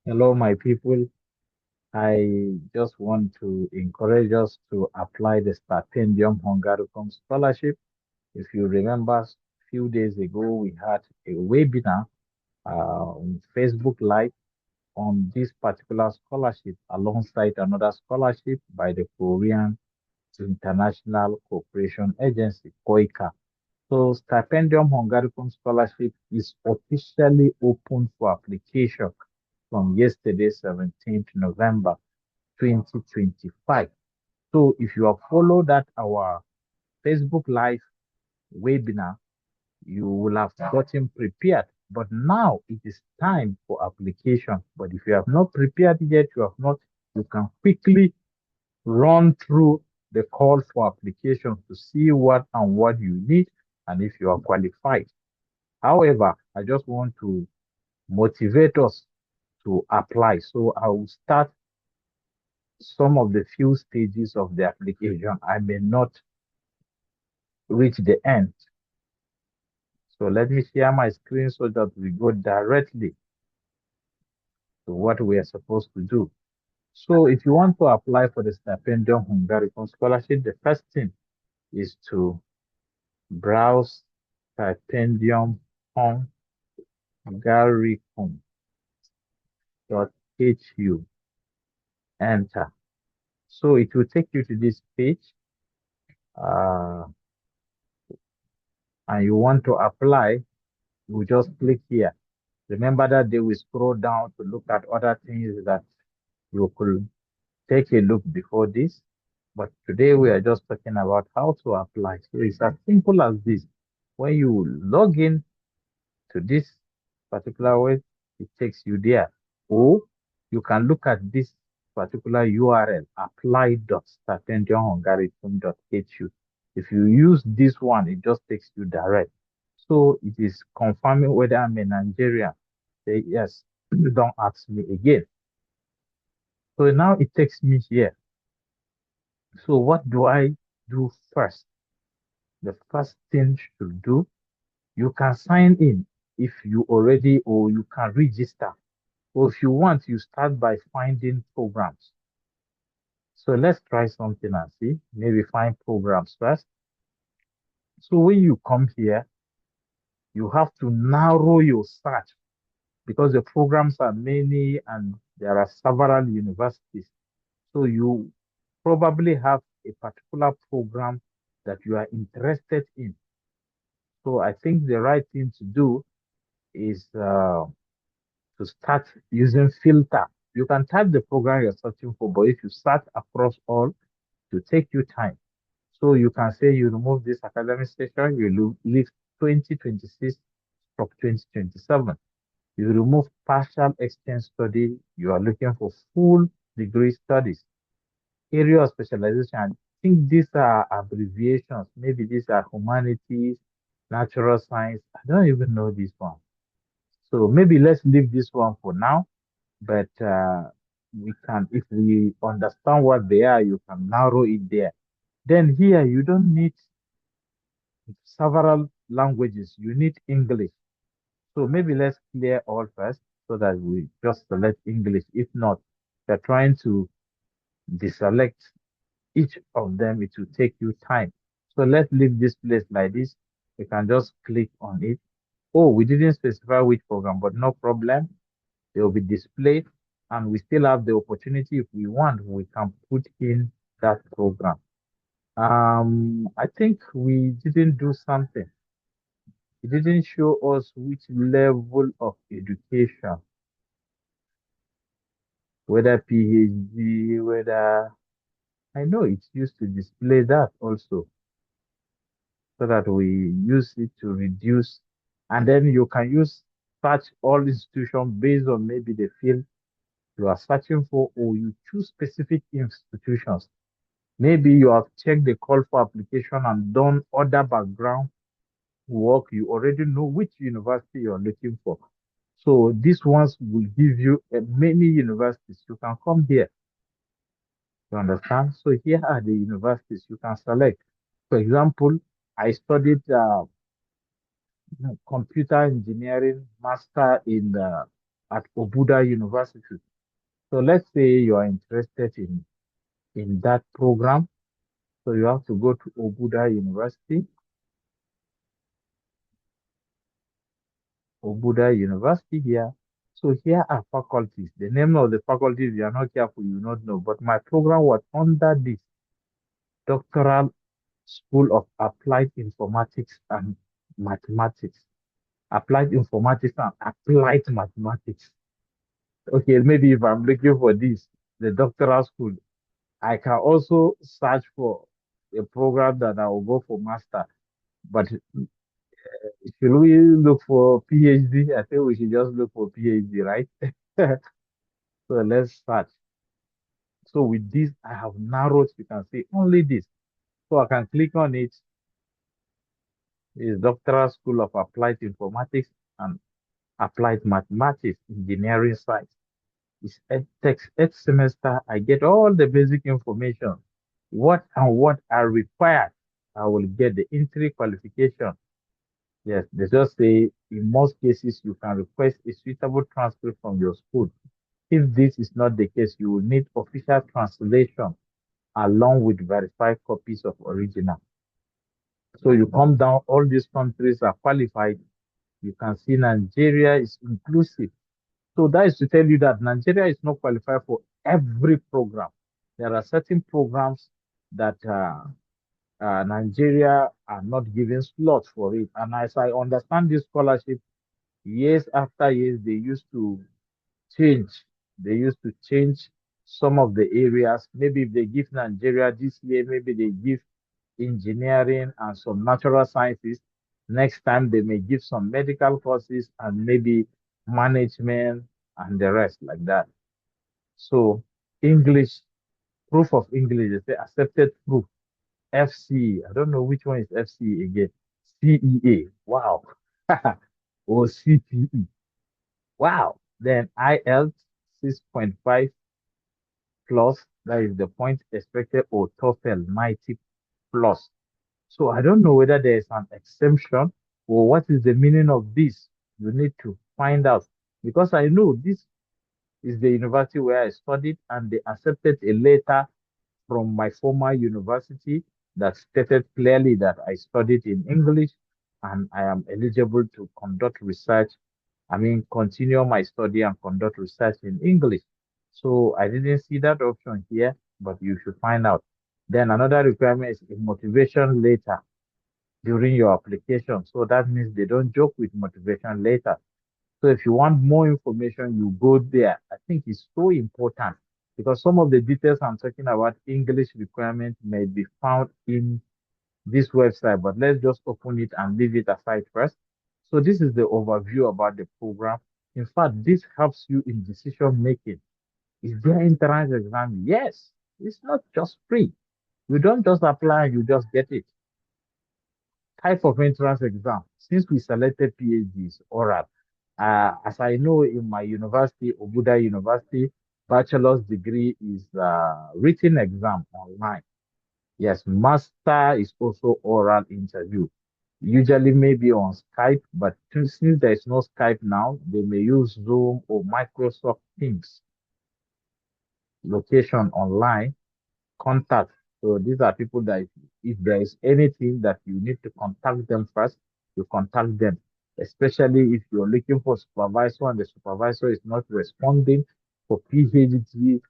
Hello, my people. I just want to encourage us to apply the Stipendium Hungaricum scholarship. If you remember, a few days ago, we had a webinar on Facebook Live on this particular scholarship alongside another scholarship by the Korean International Cooperation Agency, KOICA. So, Stipendium Hungaricum Scholarship is officially open for application from yesterday, 17th November 2025. So, if you have followed that our Facebook Live webinar, you will have gotten prepared. But now it is time for application. But if you have not prepared yet, you can quickly run through the call for application to see what you need and if you are qualified. However, I just want to motivate us to apply. So I will start some of the few stages of the application. I may not reach the end. So let me share my screen so that we go directly to what we are supposed to do. So if you want to apply for the Stipendium Hungaricum Scholarship, the first thing is to browse Stipendium Hungaricum.hu, enter. So it will take you to this page, uh, and you want to apply, you just click here. Remember that they will scroll down to look at other things that you could take a look before this. But today we are just talking about how to apply. So it's as simple as this. When you log in to this particular way, it takes you there. Or you can look at this particular URL, apply.stipendiumhungaritum.hu. If you use this one, it just takes you direct. So it is confirming whether I'm a Nigerian. Say yes, don't ask me again. So now it takes me here. So what do I do first? The first thing to do, you can sign in if you already, or you can register. Or if you want, you start by finding programs. So let's try something and see. Maybe find programs first. So when you come here, you have to narrow your search because the programs are many and there are several universities. So you probably have a particular program that you are interested in. So I think the right thing to do is to start using filter. You can type the program you're searching for, but if you search across all, to take you time. So you can say you remove this academic session, you leave 2026 from 2027. You remove partial exchange study, you are looking for full degree studies. Area of specialization, I think these are abbreviations. Maybe these are humanities, natural science. I don't even know this one. So maybe let's leave this one for now. But we can, if we understand what they are, you can narrow it there. Then here, you don't need several languages. You need English. So maybe let's clear all first so that we just select English. If not, we're trying to deselect each of them. It will take you time. So let's leave this place like this. You can just click on it. Oh, we didn't specify which program, but no problem. They will be displayed, and we still have the opportunity. If we want, we can put in that program. I think we didn't do something. It didn't show us which level of education, whether PhD, whether I know it used to display that also, so that we use it to reduce, and then you can use search all institutions based on maybe the field you are searching for, or you choose specific institutions. Maybe you have checked the call for application and done other background work. You already know which university you're looking for. So these ones will give you many universities. You can come here. You understand? So here are the universities you can select. For example, I studied computer engineering master in at Obuda University. So let's say you are interested in that program. So you have to go to Obuda University. Obuda University here. So here are faculties. The name of the faculties, if you are not careful, you will not know. But my program was under this doctoral School of Applied Informatics and Mathematics. Applied Informatics and Applied Mathematics. Okay, maybe if I'm looking for this, the doctoral school, I can also search for a program that I will go for master. But should we look for PhD? I think we should just look for PhD, right? So let's start. So with this, I have narrowed, you can see only this. So I can click on it. It's Doctoral School of Applied Informatics and Applied Mathematics, Engineering Science. It's takes 8 semester. I get all the basic information. What and what are required. I will get the entry qualification. Yes, they just say in most cases you can request a suitable transcript from your school. If this is not the case, you will need official translation along with verified copies of original. So you come down, all these countries are qualified. You can see Nigeria is inclusive. So that is to tell you that Nigeria is not qualified for every program. There are certain programs that Nigeria are not giving slots for it. And as I understand this scholarship, years after years, change. They used to change some of the areas. Maybe if they give Nigeria this year, maybe they give engineering and some natural sciences. Next time, they may give some medical courses and maybe management and the rest like that. So, English, proof of English, they say accepted proof, FCE. I don't know which one is FCE again. CEA. Wow. Or CPE. Wow. Then IELTS 6.5 plus, that is the point expected, or TOEFL 90 plus. So I don't know whether there is an exemption or what is the meaning of this. You need to find out because I know this is the university where I studied and they accepted a letter from my former university that stated clearly that I studied in English and I am eligible to conduct research. I mean, continue my study and conduct research in English. So I didn't see that option here, but you should find out. Then another requirement is a motivation letter during your application. So that means they don't joke with motivation letter. So if you want more information, you go there. I think it's so important because some of the details I'm talking about, English requirement, may be found in this website, but let's just open it and leave it aside first. So this is the overview about the program. In fact, this helps you in decision making. Is there entrance exam? Yes. It's not just free. You don't just apply and you just get it. Type of entrance exam. Since we selected PhDs, oral. As I know in my university, Obuda University, bachelor's degree is written exam online. Yes, master is also oral interview. Usually maybe on Skype, but since there is no Skype now, they may use Zoom or Microsoft Teams. Location online, contact. So these are people that if there is anything that you need to contact them first, you contact them. Especially if you're looking for supervisor and the supervisor is not responding for PhD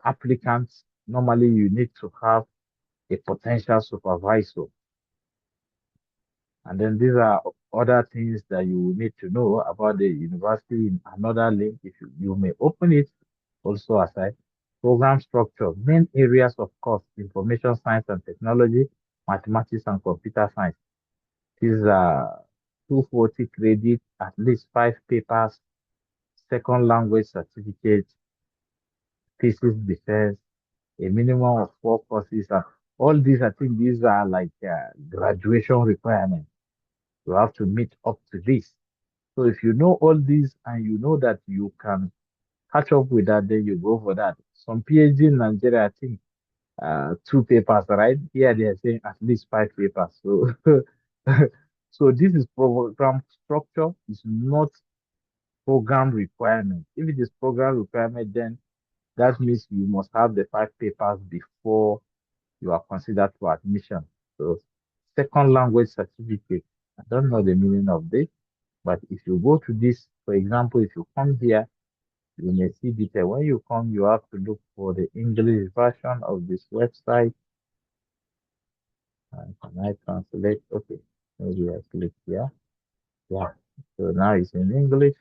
applicants, normally you need to have a potential supervisor. And then these are other things that you need to know about the university in another link. If you may open it also aside. Program structure, main areas of course, information science and technology, mathematics and computer science. These are 240 credits, at least 5 papers, second language certificate, thesis defense, a minimum of 4 courses. And all these, I think these are like graduation requirements. You have to meet up to this. So if you know all these and you know that you can catch up with that, then you go for that. Some PhD in Nigeria, I think 2 papers, right? Here they are saying at least 5 papers. So, so this is program structure. It's not program requirement. If it is program requirement, then that means you must have the five papers before you are considered for admission. So, second language certificate. I don't know the meaning of this, but if you go to this, for example, if you come here, you may see detail. When you come, you have to look for the English version of this website. Can I translate? Okay, maybe I click here. Yeah. So now it's in English.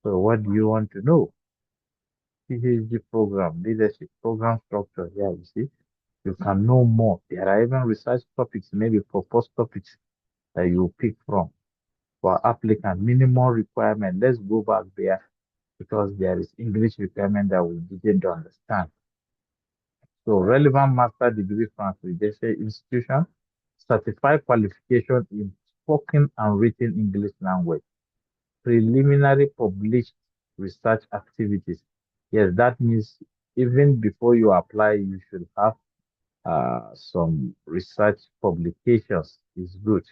So what do you want to know? PhD program, leadership program structure. Yeah, you see, you can know more. There are even research topics, maybe proposed topics that you pick from for applicant. Minimum requirement. Let's go back there because there is English requirement that we didn't understand. So relevant master degree from accredited institution, certified qualification in spoken and written English language, preliminary published research activities. Yes, that means even before you apply, you should have some research publications. Is good.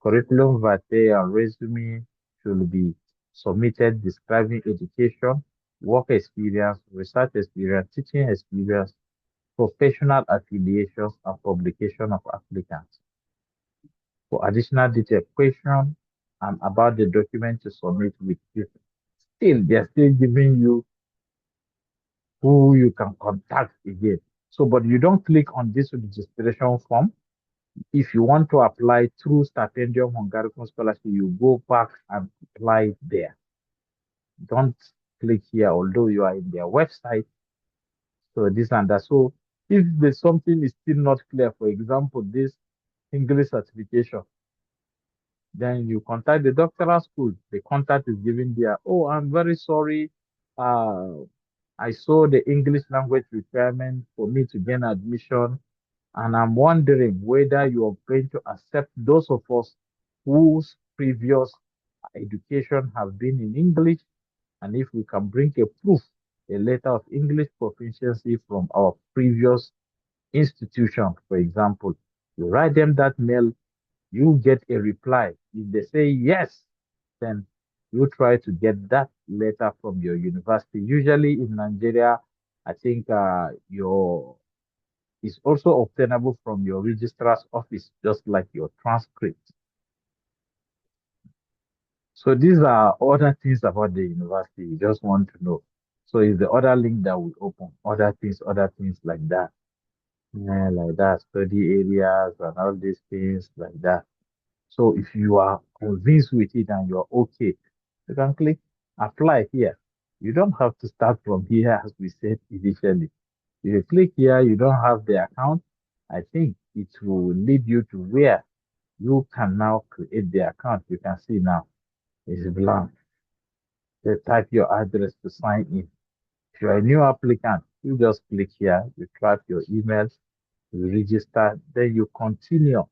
Curriculum vitae and resume should be submitted describing education, work experience, research experience, teaching experience, professional affiliations, and publication of applicants. For additional detail, question and about the document to submit with you. Still, they're still giving you who you can contact again. So, but you don't click on this registration form. If you want to apply through Stipendium Hungaricum Scholarship, you go back and apply there. Don't click here, although you are in their website. So this and that. So if there's something is still not clear, for example, this English certification, then you contact the doctoral school. The contact is given there. Oh, I'm very sorry. Uh, I saw the English language requirement for me to gain admission, and I'm wondering whether you are going to accept those of us whose previous education have been in English, and if we can bring a proof, a letter of English proficiency from our previous institution, for example. You write them that mail, you get a reply. If they say yes, then you try to get that letter from your university. Usually in Nigeria, I think your is also obtainable from your registrar's office, just like your transcript. So these are other things about the university you just want to know. So it's the other link that we open, other things like that. Yeah, like that, study areas and all these things like that. So if you are convinced with it and you're okay, you can click apply here. You don't have to start from here as we said initially. If you click here, you don't have the account. I think it will lead you to where you can now create the account. You can see now it's blank. You type your address to sign in. If you're a new applicant, you just click here, you type your email, you register, then you continue.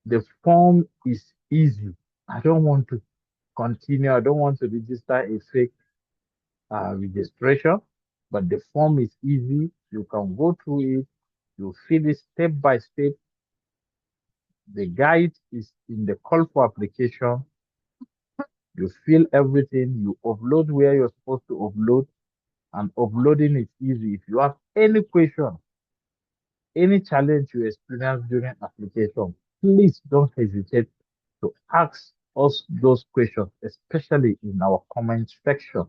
The form is easy. I don't want to continue. I don't want to register a fake registration, but the form is easy. You can go through it. You fill it step by step. The guide is in the call for application. You fill everything. You upload where you're supposed to upload, and uploading is easy. If you have any question, any challenge you experience during application, please don't hesitate to ask us those questions, especially in our comment section.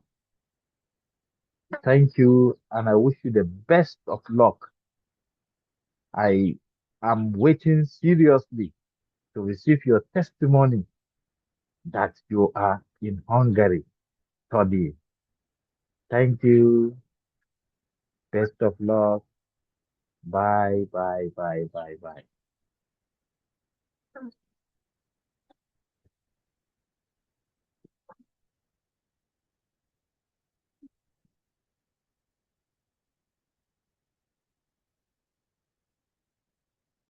Thank you, and I wish you the best of luck. I am waiting seriously to receive your testimony that you are in Hungary studying. Thank you. Best of luck. Bye, bye, bye, bye, bye.